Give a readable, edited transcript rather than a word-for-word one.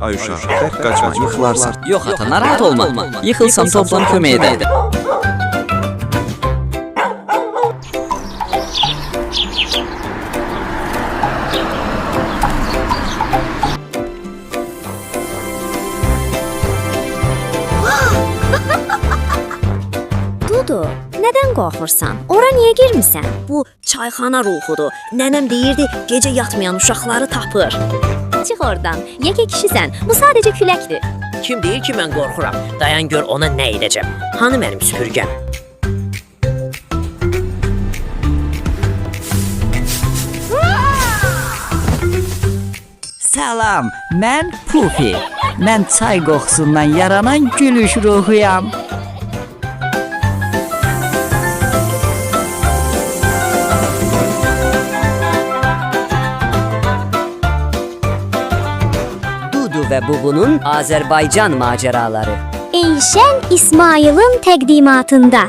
Ay uşaq, bək qaçma, yıxılarsan. Yox ata, narahat olma. Yıxılsam toplam kömək edəydim. Dudu, nədən qorxursan? Ora niyə girmisən? Bu çayxana ruhudur. Nənəm deyirdi, gecə yatmayan uşaqları tapır. Çıx oradan. Yekə kişisən. Bu sadəcə küləkdir. Kim deyir ki mən qorxuram? Dayan gör ona nə edəcəm. Hanı mənim süpürgəm? Salam, mən Pufi. Mən çay qoxusundan yaranan gülüş ruhuyam. Dudu və Bubunun Azərbaycan macəraları. Eyşən İsmail'in təqdimatında.